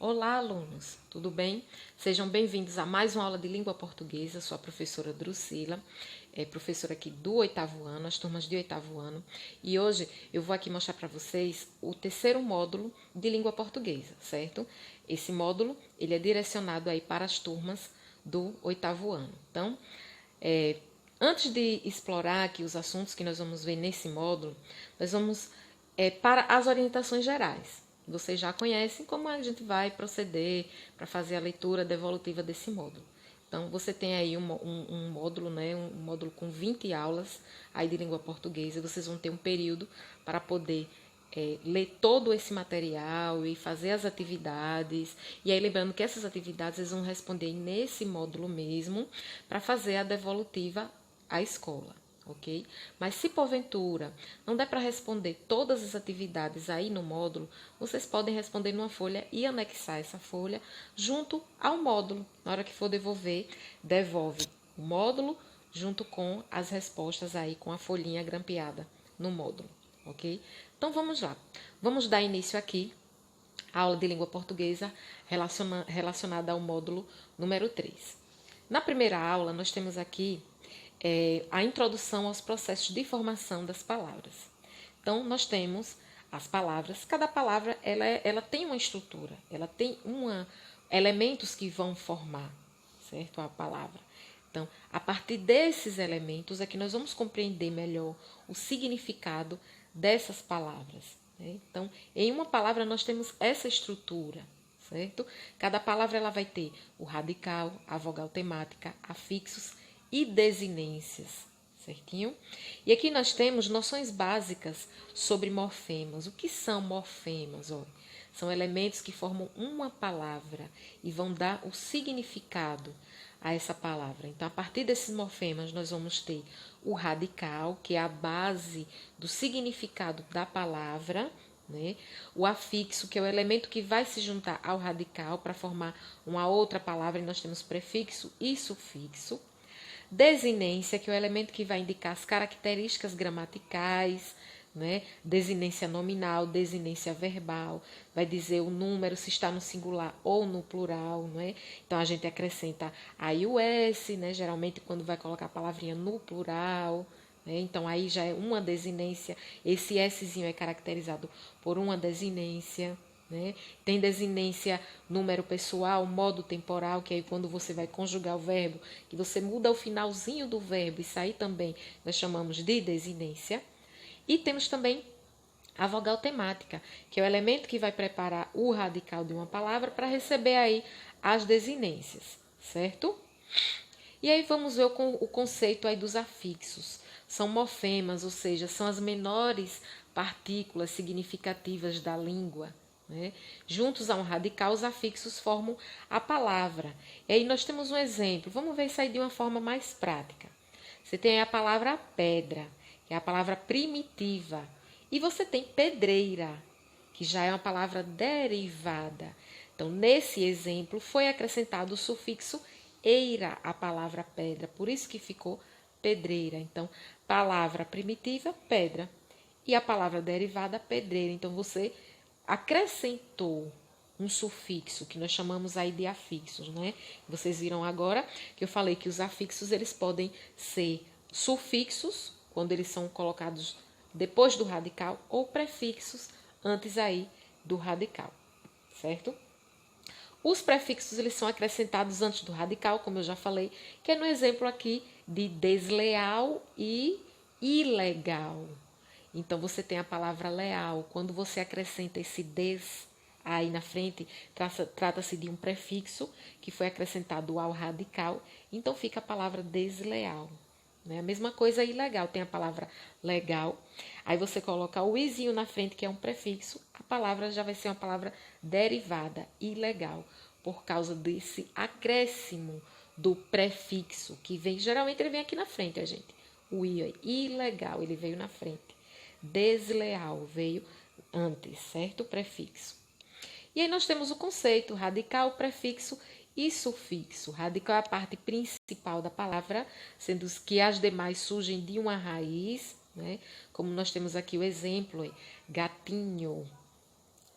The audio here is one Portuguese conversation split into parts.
Olá, alunos, tudo bem? Sejam bem-vindos a mais uma aula de língua portuguesa. Sou a professora Drusila, professora aqui do 8º ano, as turmas de 8º ano. E hoje eu vou aqui mostrar para vocês o terceiro módulo de língua portuguesa, certo? Esse módulo, ele é direcionado aí para as turmas do 8º ano. Então, antes de explorar aqui os assuntos que nós vamos ver nesse módulo, nós vamos para as orientações gerais. Vocês já conhecem como a gente vai proceder para fazer a leitura devolutiva desse módulo. Então, você tem aí um módulo, né, um módulo com 20 aulas aí de língua portuguesa. Vocês vão ter um período para poder ler todo esse material e fazer as atividades. E aí, lembrando que essas atividades vocês vão responder nesse módulo mesmo para fazer a devolutiva à escola. Ok? Mas se porventura não der para responder todas as atividades aí no módulo, vocês podem responder numa folha e anexar essa folha junto ao módulo. Na hora que for devolver, devolve o módulo junto com as respostas aí com a folhinha grampeada no módulo, ok? Então vamos lá. Vamos dar início aqui à aula de língua portuguesa relacionada ao módulo número 3. Na primeira aula, nós temos aqui a introdução aos processos de formação das palavras. Então, nós temos as palavras. Cada palavra ela tem uma estrutura, ela tem elementos que vão formar, certo? A palavra. Então, a partir desses elementos é que nós vamos compreender melhor o significado dessas palavras. Né? Então, em uma palavra nós temos essa estrutura, certo? Cada palavra ela vai ter o radical, a vogal temática, afixos e desinências, certinho? E aqui nós temos noções básicas sobre morfemas. O que são morfemas? Olha, são elementos que formam uma palavra e vão dar o significado a essa palavra. Então, a partir desses morfemas, nós vamos ter o radical, que é a base do significado da palavra, né? O afixo, que é o elemento que vai se juntar ao radical para formar uma outra palavra, e nós temos prefixo e sufixo. Desinência, que é o elemento que vai indicar as características gramaticais, né? Desinência nominal, desinência verbal, vai dizer o número se está no singular ou no plural, né? Então a gente acrescenta aí o S, né? Geralmente quando vai colocar a palavrinha no plural, né? Então aí já é uma desinência, esse Szinho é caracterizado por uma desinência. Né? Tem desinência número pessoal, modo temporal, que é quando você vai conjugar o verbo, que você muda o finalzinho do verbo, isso aí também nós chamamos de desinência. E temos também a vogal temática, que é o elemento que vai preparar o radical de uma palavra para receber aí as desinências, certo? E aí vamos ver o conceito aí dos afixos. São morfemas, ou seja, são as menores partículas significativas da língua. Né? Juntos a um radical, os afixos formam a palavra. E aí nós temos um exemplo. Vamos ver isso aí de uma forma mais prática. Você tem a palavra pedra, que é a palavra primitiva. E você tem pedreira, que já é uma palavra derivada. Então, nesse exemplo, foi acrescentado o sufixo eira à palavra pedra. Por isso que ficou pedreira. Então, palavra primitiva, pedra. E a palavra derivada, pedreira. Então, você acrescentou um sufixo, que nós chamamos aí de afixos, né? Vocês viram agora que eu falei que os afixos, eles podem ser sufixos, quando eles são colocados depois do radical, ou prefixos antes aí do radical, certo? Os prefixos, eles são acrescentados antes do radical, como eu já falei, que é no exemplo aqui de desleal e ilegal. Então, você tem a palavra leal. Quando você acrescenta esse des aí na frente, trata-se de um prefixo que foi acrescentado ao radical. Então, fica a palavra desleal. Né? A mesma coisa ilegal. Tem a palavra legal. Aí você coloca o izinho na frente, que é um prefixo. A palavra já vai ser uma palavra derivada, ilegal, por causa desse acréscimo do prefixo, que vem, geralmente ele vem aqui na frente, a gente. O i é ilegal, ele veio na frente. Desleal veio antes, certo? O prefixo. E aí nós temos o conceito radical, prefixo e sufixo. Radical é a parte principal da palavra, sendo que as demais surgem de uma raiz, né? Como nós temos aqui o exemplo, gatinho,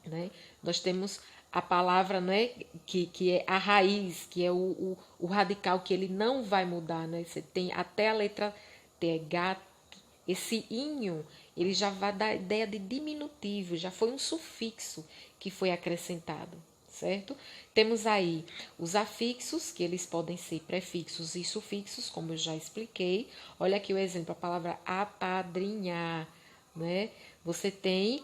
né? Nós temos a palavra, né, que é a raiz, que é o radical, que ele não vai mudar, né? Você tem até a letra T, é gato, esse inho, ele já vai dar a ideia de diminutivo, já foi um sufixo que foi acrescentado, certo? Temos aí os afixos, que eles podem ser prefixos e sufixos, como eu já expliquei. Olha aqui o exemplo, a palavra apadrinhar, né? Você tem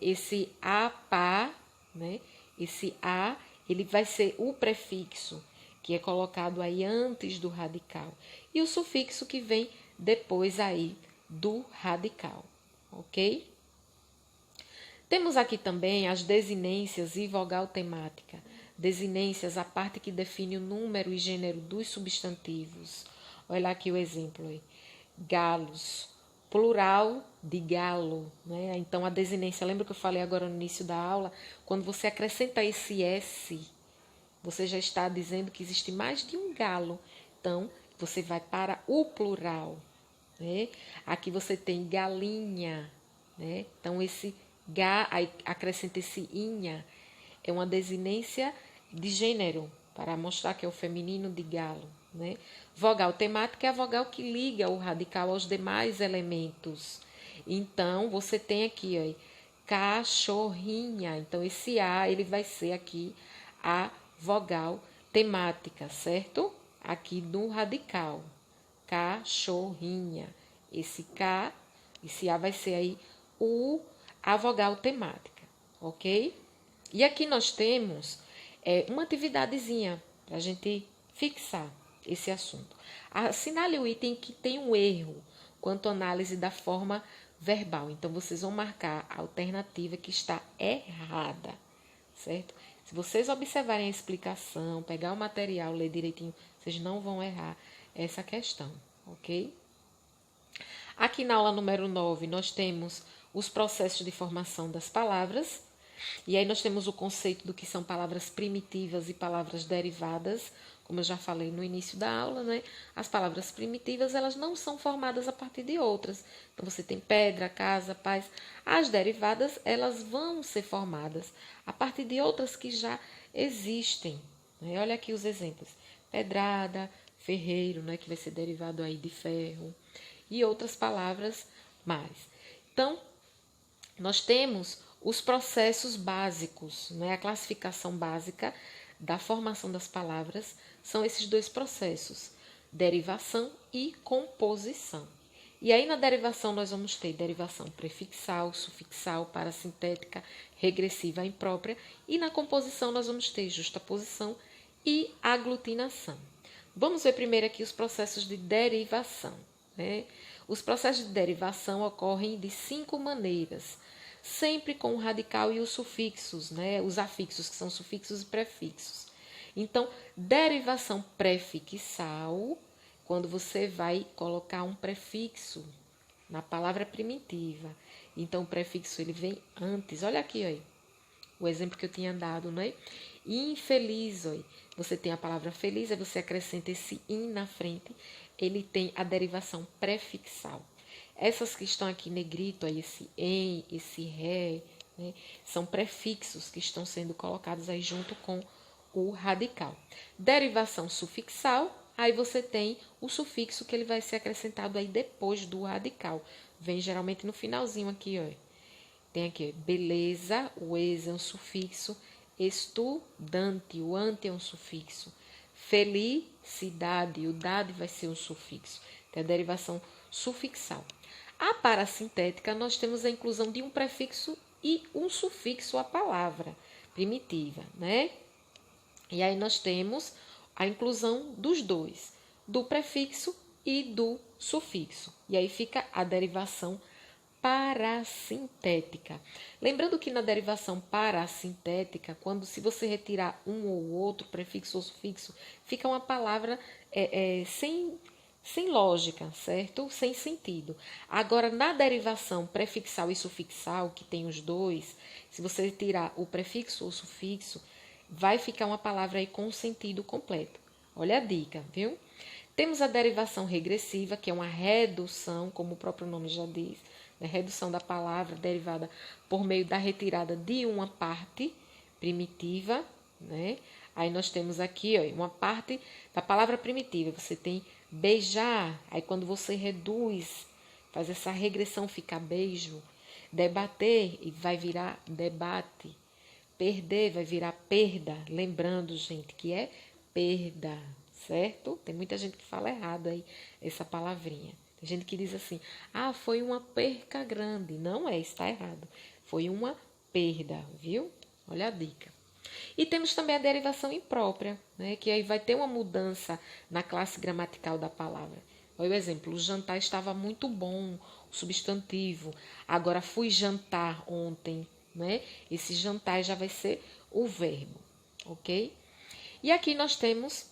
esse apá, né? Esse a, ele vai ser o prefixo, que é colocado aí antes do radical. E o sufixo que vem depois aí do radical, ok? Temos aqui também as desinências e vogal temática. Desinências, a parte que define o número e gênero dos substantivos. Olha aqui o exemplo aí. Galos, plural de galo, né? Então a desinência, lembra que eu falei agora no início da aula? Quando você acrescenta esse S, você já está dizendo que existe mais de um galo. Então, você vai para o plural, né? Aqui você tem galinha, né? Então, esse aí acrescenta esse inha, é uma desinência de gênero, para mostrar que é o feminino de galo, né? Vogal temática é a vogal que liga o radical aos demais elementos. Então, você tem aqui, ó, cachorrinha. Então, esse A, ele vai ser aqui a vogal temática, certo? Aqui no radical. Cachorrinha. Esse K, esse A vai ser aí a vogal temática, ok? E aqui nós temos uma atividadezinha para a gente fixar esse assunto. Assinale o item que tem um erro quanto à análise da forma verbal. Então, vocês vão marcar a alternativa que está errada, certo? Se vocês observarem a explicação, pegar o material, ler direitinho, vocês não vão errar essa questão, ok? Aqui na aula número 9, nós temos os processos de formação das palavras. E aí nós temos o conceito do que são palavras primitivas e palavras derivadas. Como eu já falei no início da aula, né? As palavras primitivas, elas não são formadas a partir de outras. Então, você tem pedra, casa, paz. As derivadas, elas vão ser formadas a partir de outras que já existem, né? Olha aqui os exemplos. Pedrada, ferreiro, né? Que vai ser derivado aí de ferro. E outras palavras mais. Então, nós temos os processos básicos, né? A classificação básica da formação das palavras são esses dois processos, derivação e composição. E aí na derivação nós vamos ter derivação prefixal, sufixal, parasintética, regressiva, imprópria, e na composição nós vamos ter justaposição e aglutinação. Vamos ver primeiro aqui os processos de derivação, né? Os processos de derivação ocorrem de 5 maneiras, sempre com o radical e os sufixos, né? Os afixos, que são sufixos e prefixos. Então, derivação prefixal, quando você vai colocar um prefixo na palavra primitiva. Então, o prefixo ele vem antes. Olha aqui, ó, o exemplo que eu tinha dado, né? Infeliz, ó, você tem a palavra feliz, aí você acrescenta esse in na frente, ele tem a derivação prefixal. Essas que estão aqui negrito, aí esse em, esse ré, né, são prefixos que estão sendo colocados aí junto com o radical. Derivação sufixal, aí você tem o sufixo que ele vai ser acrescentado aí depois do radical. Vem geralmente no finalzinho aqui, ó. Tem aqui, beleza, o ex é um sufixo, estudante, o ante é um sufixo, felicidade, o dade vai ser um sufixo. Tem a derivação sufixal. A parasintética, nós temos a inclusão de um prefixo e um sufixo à palavra primitiva, né? E aí nós temos a inclusão dos dois, do prefixo e do sufixo. E aí fica a derivação parasintética. Lembrando que na derivação parasintética, se você retirar um ou outro, prefixo ou sufixo, fica uma palavra sem lógica, certo? Sem sentido. Agora, na derivação prefixal e sufixal, que tem os dois, se você tirar o prefixo ou sufixo, vai ficar uma palavra aí com sentido completo. Olha a dica, viu? Temos a derivação regressiva, que é uma redução, como o próprio nome já diz, né? Redução da palavra derivada por meio da retirada de uma parte, primitiva, né? Aí nós temos aqui, ó, uma parte da palavra primitiva. Você tem beijar, aí quando você reduz, faz essa regressão, fica beijo. Debater, e vai virar debate. Perder, vai virar perda. Lembrando, gente, que é perda, certo? Tem muita gente que fala errado aí essa palavrinha. Tem gente que diz assim, foi uma perca grande. Não é, está errado. Foi uma perda, viu? Olha a dica. E temos também a derivação imprópria, né? Que aí vai ter uma mudança na classe gramatical da palavra. Olha o exemplo, o jantar estava muito bom, o substantivo. Agora fui jantar ontem, né? Esse jantar já vai ser o verbo, ok? E aqui nós temos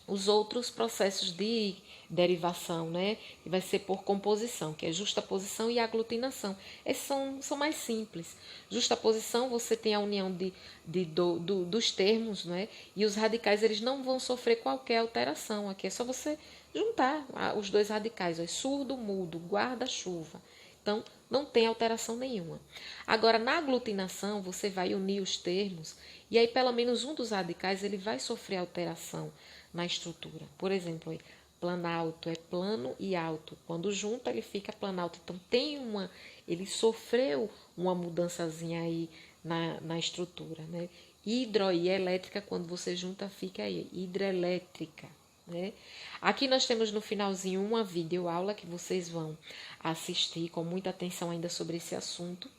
os outros processos de derivação, né? Que vai ser por composição, que é justaposição e aglutinação. Esses são mais simples. Justaposição, você tem a união dos termos, né? E os radicais, eles não vão sofrer qualquer alteração. Aqui é só você juntar os dois radicais, ó, surdo, mudo, guarda-chuva. Então, não tem alteração nenhuma. Agora, na aglutinação, você vai unir os termos e aí pelo menos um dos radicais ele vai sofrer alteração na estrutura. Por exemplo, aí, planalto é plano e alto. Quando junta, ele fica planalto. Então, ele sofreu uma mudançazinha aí na estrutura, né? Hidro e elétrica, quando você junta, fica aí, hidrelétrica. Né? Aqui nós temos no finalzinho uma videoaula que vocês vão assistir com muita atenção ainda sobre esse assunto.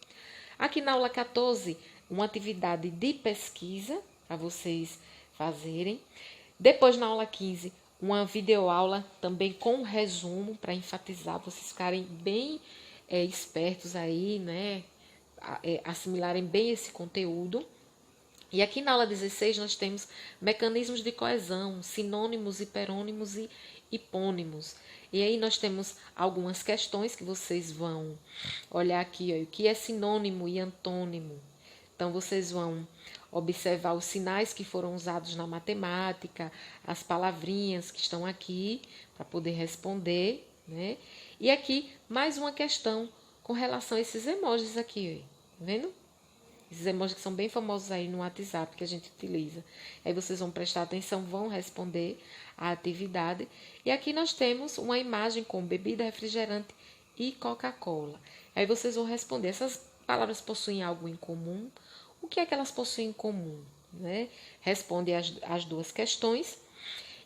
Aqui na aula 14, uma atividade de pesquisa para vocês fazerem. Depois na aula 15, uma videoaula também com resumo para enfatizar, vocês ficarem bem espertos aí, né? Assimilarem bem esse conteúdo. E aqui na aula 16 nós temos mecanismos de coesão, sinônimos, hiperônimos e hipônimos. E aí nós temos algumas questões que vocês vão olhar aqui, ó, o que é sinônimo e antônimo. Então vocês vão observar os sinais que foram usados na matemática, as palavrinhas que estão aqui para poder responder, né? E aqui mais uma questão com relação a esses emojis aqui, ó, tá vendo? Esses emojis que são bem famosos aí no WhatsApp que a gente utiliza. Aí vocês vão prestar atenção, vão responder a atividade. E aqui nós temos uma imagem com bebida, refrigerante e Coca-Cola. Aí vocês vão responder. Essas palavras possuem algo em comum? O que é que elas possuem em comum? Né? Responde as duas questões.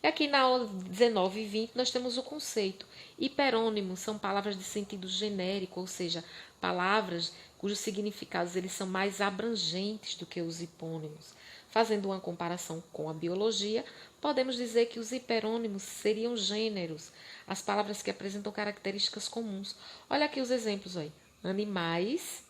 E aqui na aula 19 e 20 nós temos o conceito. Hiperônimos são palavras de sentido genérico, ou seja, palavras cujos significados eles são mais abrangentes do que os hipônimos. Fazendo uma comparação com a biologia, podemos dizer que os hiperônimos seriam gêneros, as palavras que apresentam características comuns. Olha aqui os exemplos aí. Animais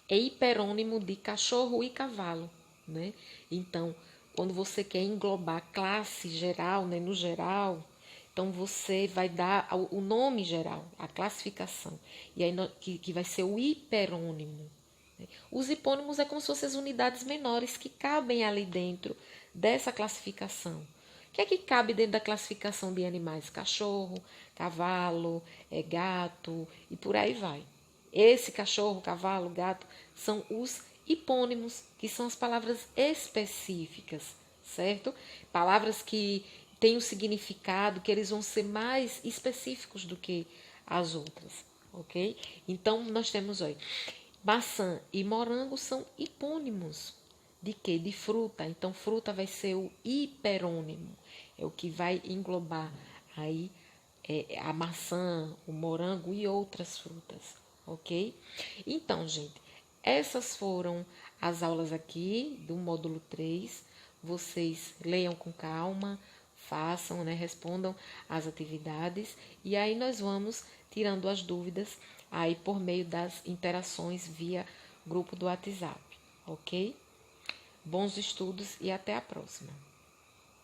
é hiperônimo de cachorro e cavalo, né? Então, quando você quer englobar classe geral, né, no geral, então você vai dar o nome geral, a classificação, e aí que vai ser o hiperônimo. Os hipônimos é como se fossem as unidades menores que cabem ali dentro dessa classificação. O que é que cabe dentro da classificação de animais? Cachorro, cavalo, gato e por aí vai. Esse cachorro, cavalo, gato são os hipônimos, que são as palavras específicas, certo? Palavras que têm um significado, que eles vão ser mais específicos do que as outras, ok? Então, nós temos, olha, maçã e morango são hipônimos. De quê? De fruta. Então, fruta vai ser o hiperônimo. É o que vai englobar aí a maçã, o morango e outras frutas, ok? Então, gente, essas foram as aulas aqui do módulo 3. Vocês leiam com calma, façam, né, respondam as atividades e aí nós vamos tirando as dúvidas aí por meio das interações via grupo do WhatsApp, ok? Bons estudos e até a próxima.